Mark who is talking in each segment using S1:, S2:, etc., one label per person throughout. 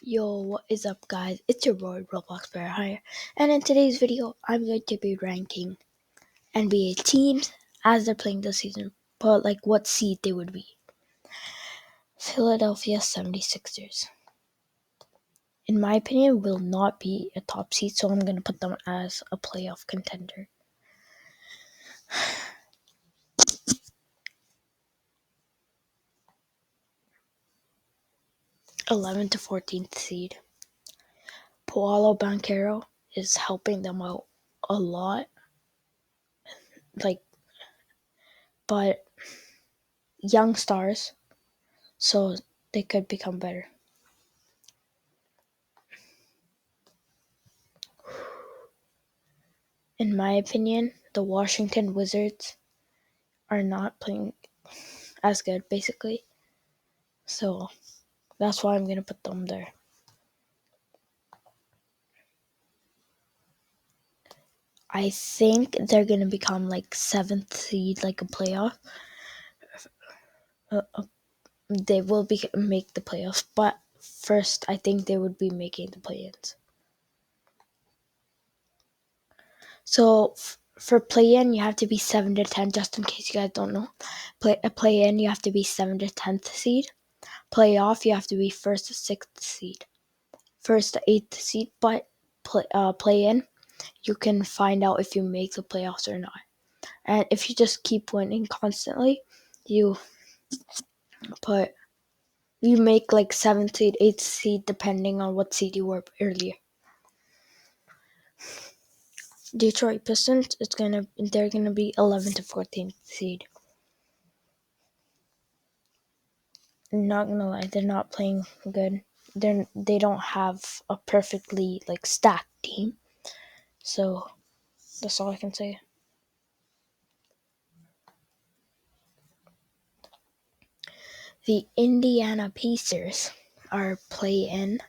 S1: Yo, what is up guys? It's your boy Roblox Bear Hire, and in today's video I'm going to be ranking NBA teams as they're playing this season, but like what seed they would be. Philadelphia 76ers, in my opinion, will not be a top seed, so I'm going to put them as a playoff contender. #11 to 14th seed. Paolo Banchero is helping them out a lot, but young stars, so they could become better. In my opinion, the Washington Wizards are not playing as good, basically. So that's why I'm going to put them there. I think they're going to become like 7th seed, like a playoff. They will make the playoffs, but first I think they would be making the play-ins. So for play-in, you have to be 7 to 10, just in case you guys don't know. Play-in, you have to be 7 to 10th seed. Playoff, you have to be 1st to 6th seed. 1st to 8th seed, but play-in, you can find out if you make the playoffs or not. And if you just keep winning constantly, you make like 7th seed, 8th seed, depending on what seed you were earlier. Detroit Pistons, they're gonna be 11 to 14th seed. I'm not gonna lie, they're not playing good. They don't have a perfectly like stacked team. So that's all I can say. The Indiana Pacers are play-in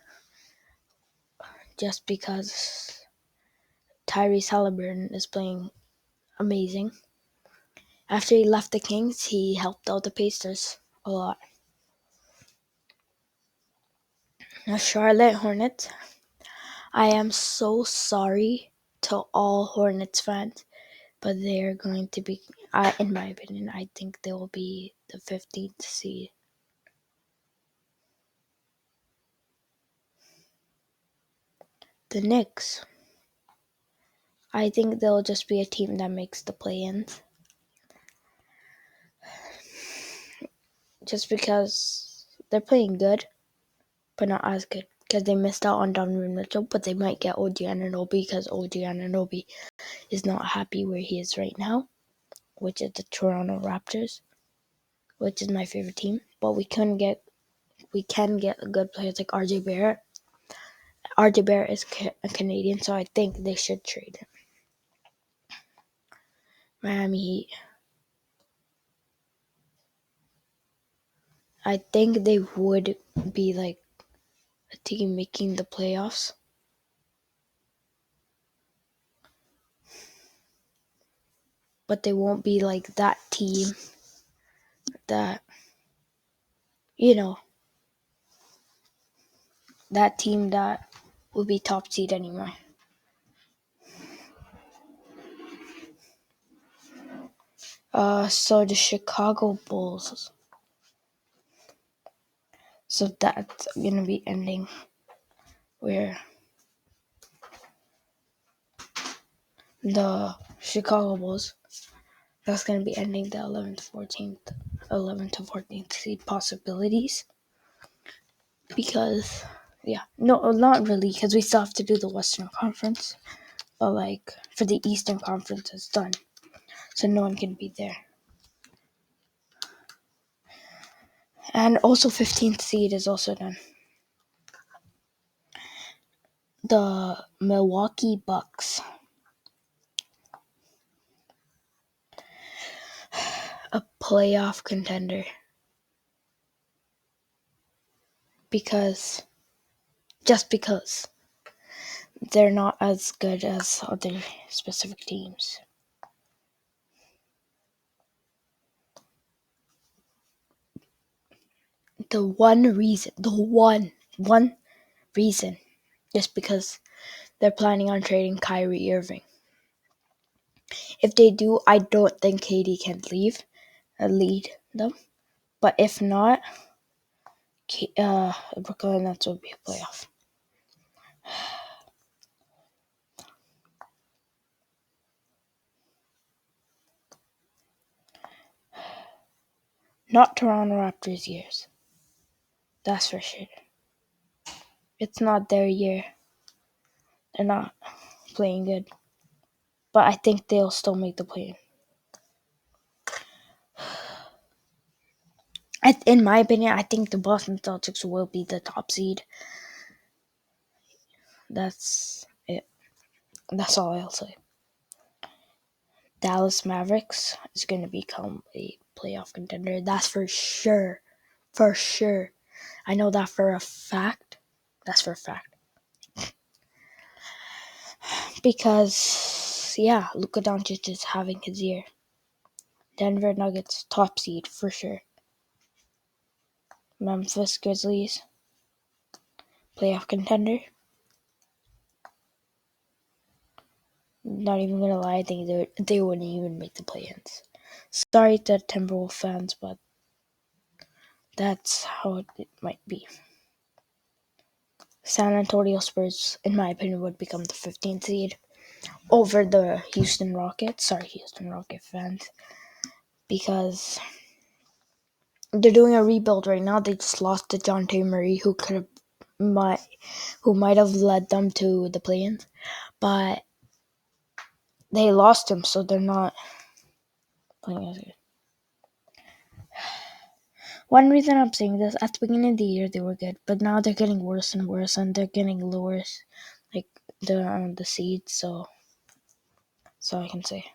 S1: just because Tyrese Halliburton is playing amazing. After he left the Kings, he helped out the Pacers a lot. Now, Charlotte Hornets. I am so sorry to all Hornets fans, but they're going to be, in my opinion, I think they will be the 15th seed. The Knicks. I think they'll just be a team that makes the play-ins. Just because they're playing good, but not as good. Because they missed out on Donovan Mitchell, but they might get OG Anunoby because OG Anunoby is not happy where he is right now, which is the Toronto Raptors, which is my favorite team. But we can get good players like RJ Barrett. RJ Barrett is a Canadian, so I think they should trade him. Miami Heat. I think they would be like a team making the playoffs. But they won't be like that team that, that team that will be top seed anymore. So the Chicago Bulls. So that's gonna be ending where the Chicago Bulls. That's gonna be ending the 11 to 14th seed possibilities. Because, no, not really, because we still have to do the Western Conference. But like for the Eastern Conference, it's done, so no one can be there. And also 15th seed is also done. The Milwaukee Bucks. A playoff contender. Just because they're not as good as other specific teams. The one reason. Just because they're planning on trading Kyrie Irving. If they do, I don't think KD can lead them. But if not, Brooklyn Nets will be a playoff. Not Toronto Raptors years. That's for sure. It's not their year. They're not playing good. But I think they'll still make the play-in. In my opinion, I think the Boston Celtics will be the top seed. That's it. That's all I'll say. Dallas Mavericks is going to become a playoff contender. That's for sure. For sure. I know that for a fact. That's for a fact. Because, yeah, Luka Doncic is having his year. Denver Nuggets, top seed for sure. Memphis Grizzlies, playoff contender. Not even gonna lie, I think they wouldn't even make the play-ins. Sorry to Timberwolves fans, but that's how it might be. San Antonio Spurs, in my opinion, would become the 15th seed over the Houston Rockets. Sorry, Houston Rocket fans, because they're doing a rebuild right now. They just lost to DeJounte Murray, who might have led them to the play-ins, but they lost him, so they're not playing as good. One reason I'm saying this, at the beginning of the year they were good, but now they're getting worse and worse, and they're getting lower, like the seeds. So I can say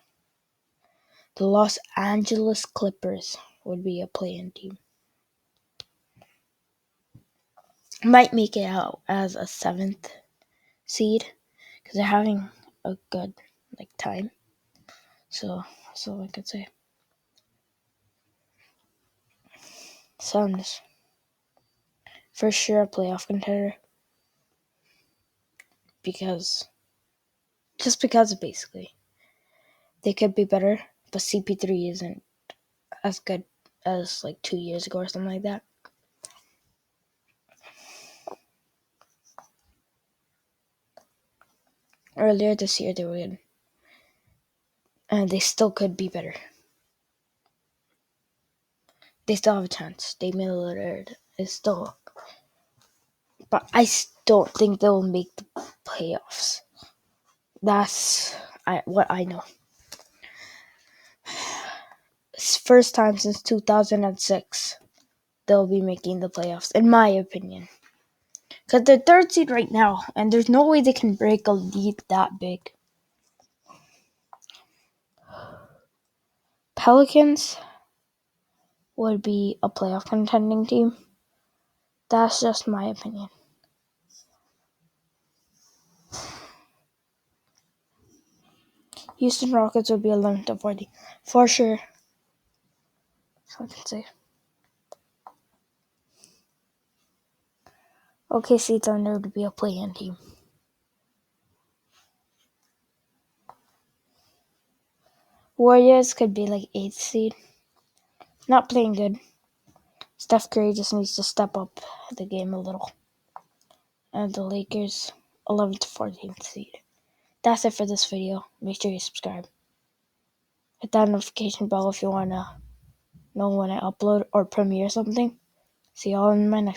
S1: the Los Angeles Clippers would be a play-in team. Might make it out as a 7th seed because they're having a good time. So that's all I could say. Suns, for sure a playoff contender. Because basically. They could be better, but CP3 isn't as good as 2 years ago or something like that. Earlier this year they were good. And they still could be better. They still have a chance. Damian Lillard is still... But I don't think they'll make the playoffs. That's what I know. It's first time since 2006 they'll be making the playoffs, in my opinion. Because they're 3rd seed right now, and there's no way they can break a lead that big. Pelicans would be a playoff contending team. That's just my opinion. Houston Rockets would be 11 to 40. For sure. So I can say. OKC Thunder would be a play-in team. Warriors could be 8th seed. Not playing good. Steph Curry just needs to step up the game a little. And the Lakers, 11th to 14th seed. That's it for this video. Make sure you subscribe. Hit that notification bell if you want to know when I upload or premiere something. See y'all in my next